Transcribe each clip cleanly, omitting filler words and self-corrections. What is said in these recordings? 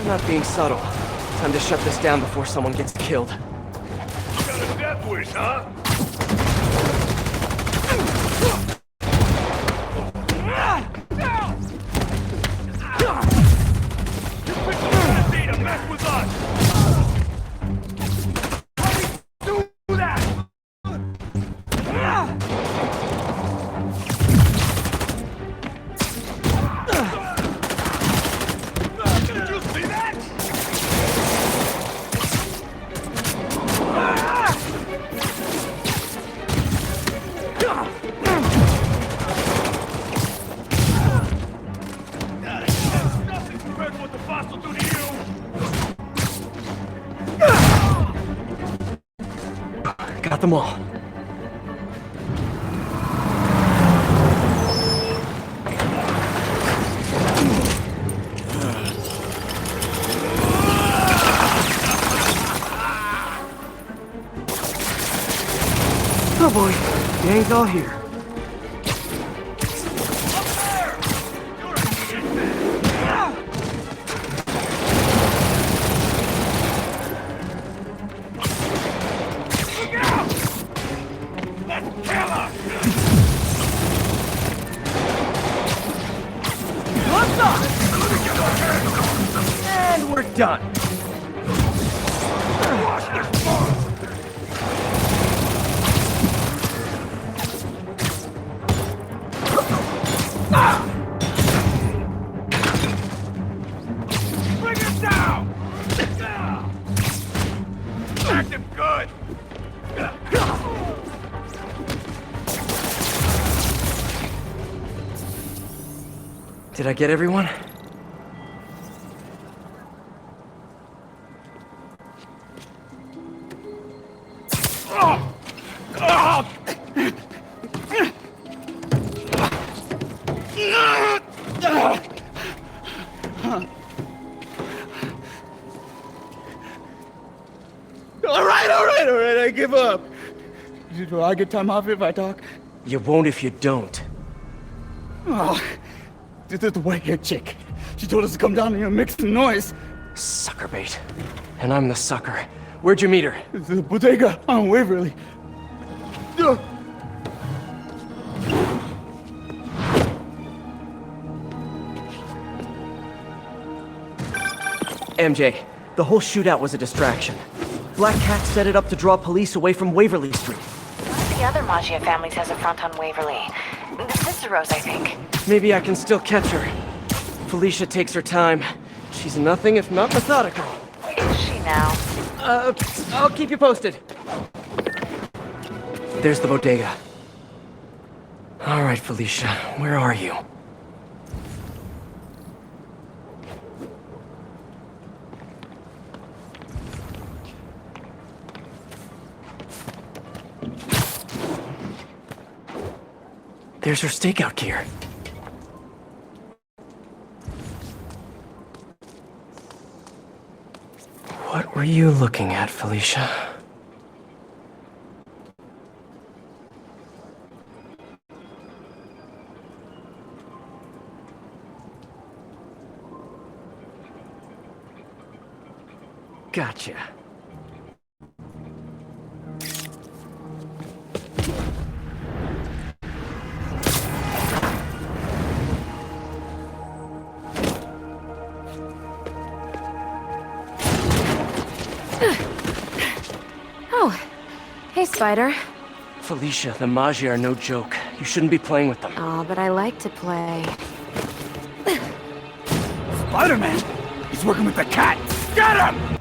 Not being subtle. Time to shut this down before someone gets killed. Got a death wish, huh? Mess with us! Do that! Did you see that? Nothing compared to what the boss will do to you! Got them all. Oh boy, gang's all here. And we're done. Bring him down! Act him good! Did I get everyone? All right, I give up. Do I get time off if I talk? You won't if you don't. Oh, the white-haired chick. She told us to come down here and make some noise. Sucker bait. And I'm the sucker. Where'd you meet her? The bodega on Waverly. MJ, the whole shootout was a distraction. Black Cat set it up to draw police away from Waverly Street. One of the other Maggia families has a front on Waverly. The Ciceros, I think. Maybe I can still catch her. Felicia takes her time. She's nothing if not methodical. Is she now? I'll keep you posted. There's the bodega. All right, Felicia, where are you? There's her stakeout gear. What were you looking at, Felicia? Gotcha. Oh, hey, Spider. Felicia, the Maggia are no joke. You shouldn't be playing with them. Oh, but I like to play. Spider-Man? He's working with the cat. Get him!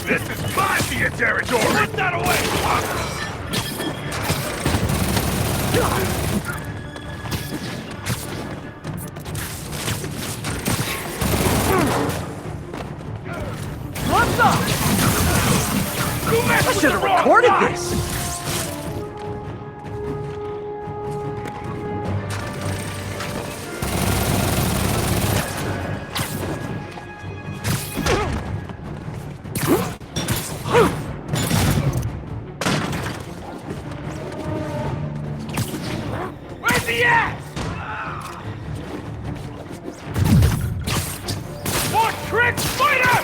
This is my territory! Put that away! What's up? should have recorded this! Where's he at? More trick, Spider!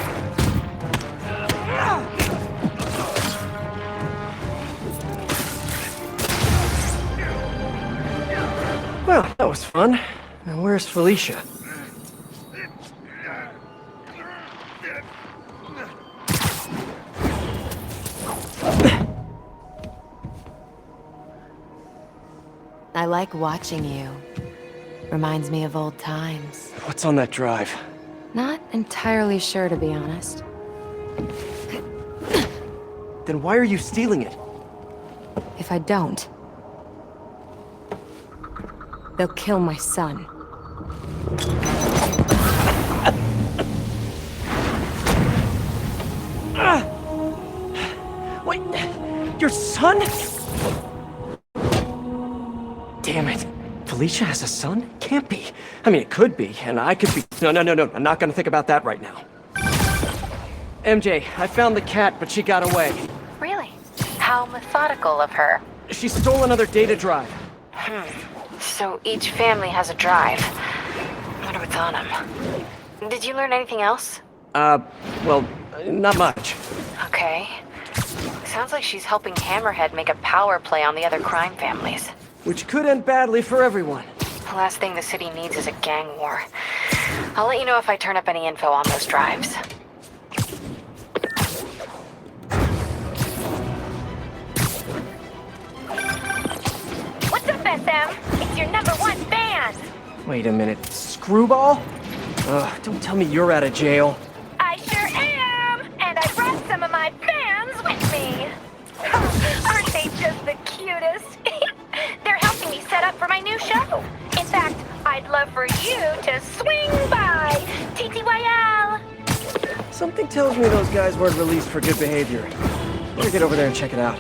Well, that was fun. Now where's Felicia? I like watching you. Reminds me of old times. What's on that drive? Not entirely sure, to be honest. Then why are you stealing it? If I don't, they'll kill my son. Wait, your son? Damn it. Felicia has a son? Can't be. I mean, it could be, and I could be. No. I'm not gonna think about that right now. MJ, I found the cat, but she got away. Really? How methodical of her. She stole another data drive. So each family has a drive. I wonder what's on them. Did you learn anything else? Well, not much. Okay. Sounds like she's helping Hammerhead make a power play on the other crime families. Which could end badly for everyone. The last thing the city needs is a gang war. I'll let you know if I turn up any info on those drives. What's up, SM? It's your #1 fan! Wait a minute. Screwball? Don't tell me you're out of jail. I sure am! And I brought some of my fans with me! Aren't they just the cutest? They're helping me set up for my new show. In fact, I'd love for you to swing by! TTYL! Something tells me those guys weren't released for good behavior. Better get over there and check it out.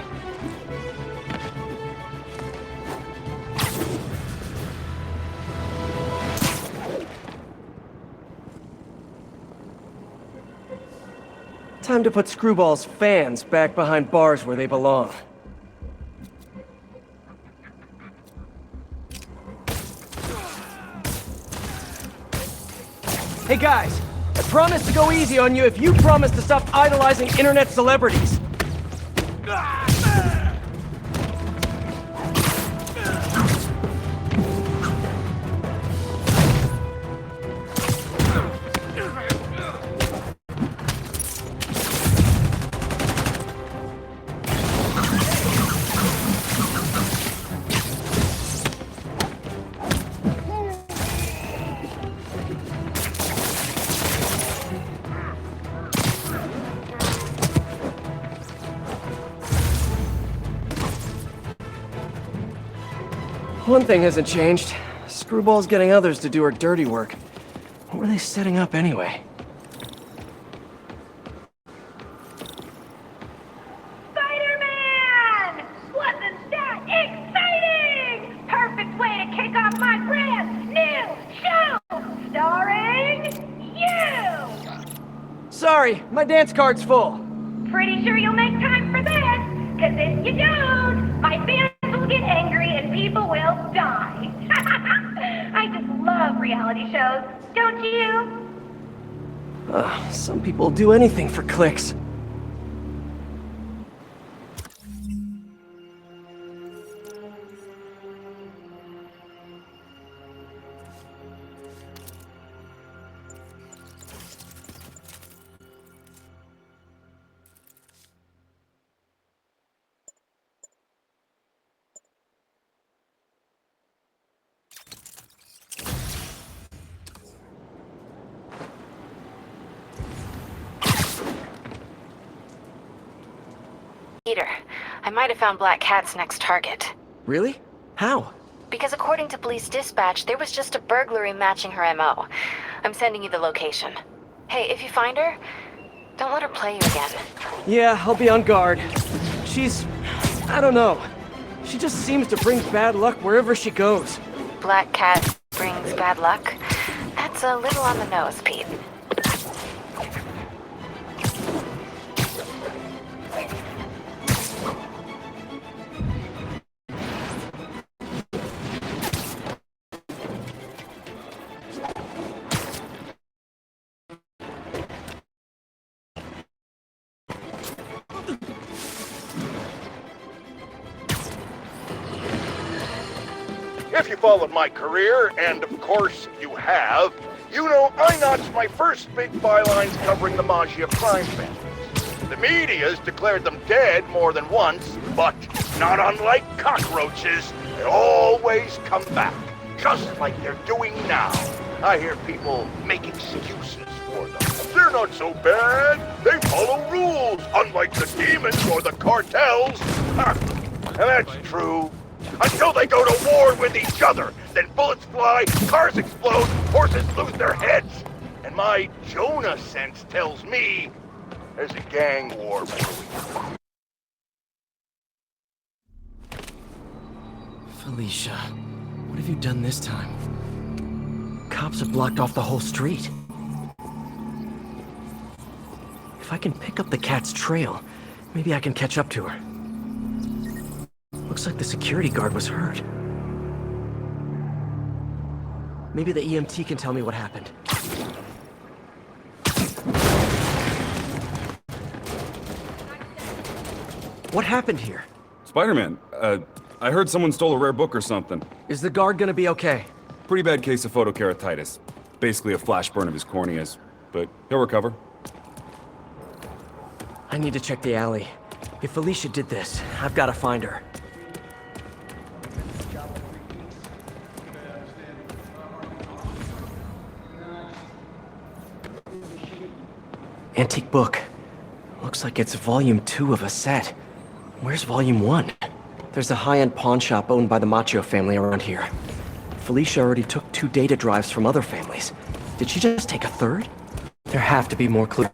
Time to put Screwball's fans back behind bars where they belong. Hey guys, I promise to go easy on you if you promise to stop idolizing internet celebrities. One thing hasn't changed. Screwball's getting others to do her dirty work. What were they setting up anyway? Spider-Man! Wasn't that exciting? Perfect way to kick off my brand new show! Starring you! Sorry, my dance card's full. Pretty sure you'll make time for this, because if you don't, my fans will get angry and people will die. I just love reality shows, don't you? Some people do anything for clicks. Peter, I might have found Black Cat's next target. Really? How? Because according to police dispatch, there was just a burglary matching her MO. I'm sending you the location. Hey, if you find her, Don't let her play you again. Yeah, I'll be on guard. She's... I don't know. She just seems to bring bad luck wherever she goes. Black cat brings bad luck? That's a little on the nose, Pete. If you followed my career, and of course you have, you know I notched my first big bylines covering the Maggia crime families. The media's declared them dead more than once, but not unlike cockroaches, they always come back, just like they're doing now. I hear people make excuses for them. They're not so bad. They follow rules, unlike the demons or the cartels. And that's true. Until they go to war with each other. Then bullets fly, cars explode, horses lose their heads. And my Jonah sense tells me there's a gang war brewing. Felicia, what have you done this time? Cops have blocked off the whole street. If I can pick up the cat's trail, maybe I can catch up to her. Looks like the security guard was hurt. Maybe the EMT can tell me what happened. What happened here? Spider-Man, I heard someone stole a rare book or something. Is the guard gonna be okay? Pretty bad case of photokeratitis. Basically a flash burn of his corneas, but he'll recover. I need to check the alley. If Felicia did this, I've gotta find her. Antique book. Looks like it's volume 2 of a set. Where's volume 1? There's a high-end pawn shop owned by the Macchio family around here. Felicia already took 2 data drives from other families. Did she just take a third? There have to be more clues.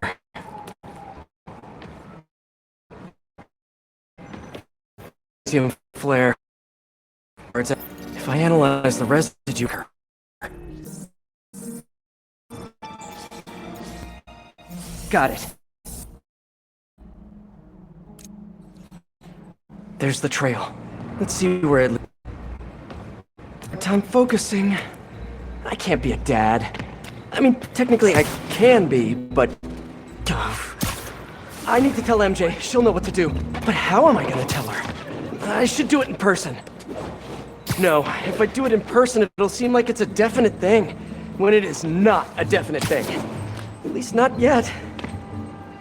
Flare. If I analyze the residue... Got it. There's the trail. Let's see where it leads. Time focusing. I can't be a dad. I mean, technically I can be, but... I need to tell MJ. She'll know what to do. But how am I gonna tell her? I should do it in person. No, if I do it in person, it'll seem like it's a definite thing, when it is not a definite thing. At least not yet.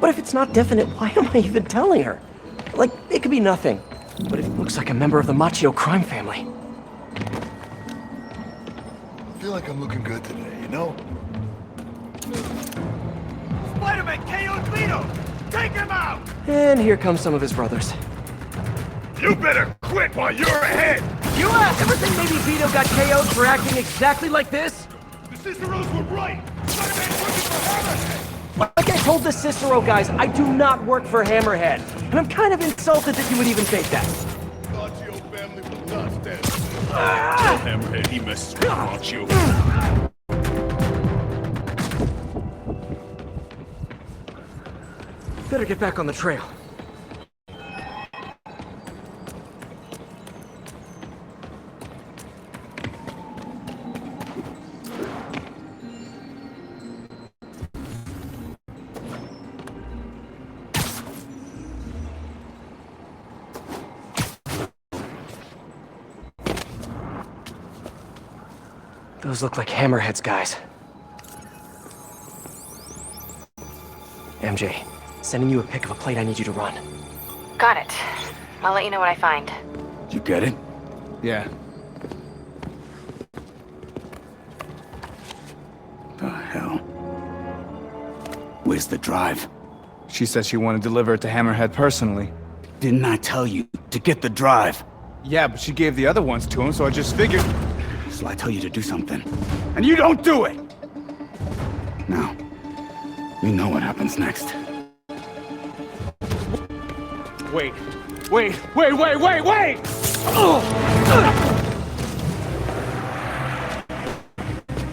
But if it's not definite, why am I even telling her? Like, it could be nothing. But it looks like a member of the Macchio crime family. I feel like I'm looking good today, you know? Spider-Man KO'd Vito! Take him out! And here come some of his brothers. You better quit while you're ahead! You ever think maybe Vito got KO'd for acting exactly like this? The Ciceros were right! Spider-Man's working for Hammerhead! Like I told the Cicero guys, I do not work for Hammerhead. And I'm kind of insulted that you would even think that. Macchio family will not stand. Ah! Tell Hammerhead he messes with Macchio. Better get back on the trail. Those look like Hammerhead's guys. MJ, sending you a pic of a plate I need you to run. Got it. I'll let you know what I find. You get it? Yeah. The hell? Where's the drive? She said she wanted to deliver it to Hammerhead personally. Didn't I tell you to get the drive? Yeah, but she gave the other ones to him, so I just figured... So I tell you to do something, and you don't do it! Now, you know what happens next. Wait. Wait!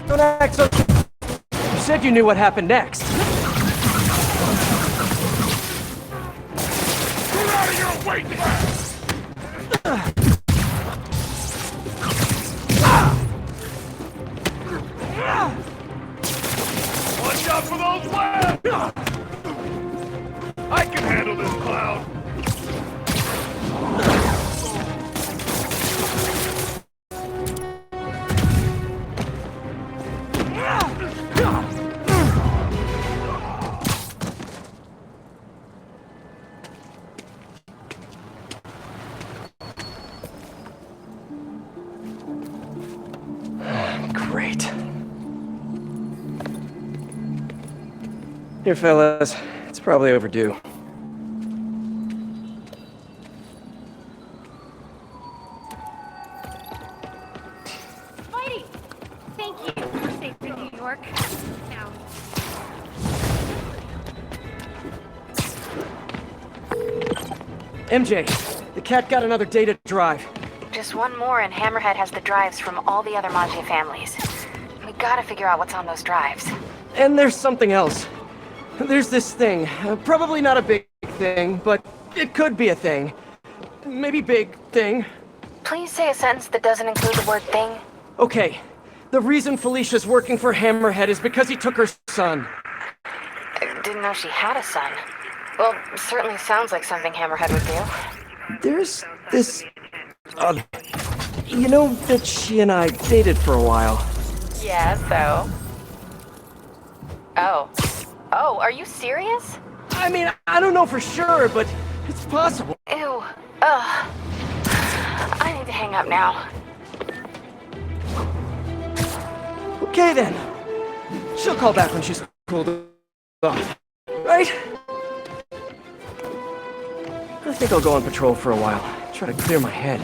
Don't act so... You said you knew what happened next. Get out of your way, watch out for those webs! I can handle this cloud. Great. Here, fellas. It's probably overdue. Spidey! Thank you for saving New York. Now. MJ, the cat got another data drive. Just one more and Hammerhead has the drives from all the other Maggia families. We gotta figure out what's on those drives. And there's something else. There's this thing. Probably not a big thing, but it could be a thing. Maybe big thing. Please say a sentence that doesn't include the word thing. Okay. The reason Felicia's working for Hammerhead is because he took her son. I didn't know she had a son. Well, certainly sounds like something Hammerhead would do. There's this... you know that she and I dated for a while. Yeah, so? Oh, are you serious? I mean, I don't know for sure, but it's possible. Ew. Ugh. I need to hang up now. Okay then. She'll call back when she's cooled off. Right? I think I'll go on patrol for a while. Try to clear my head.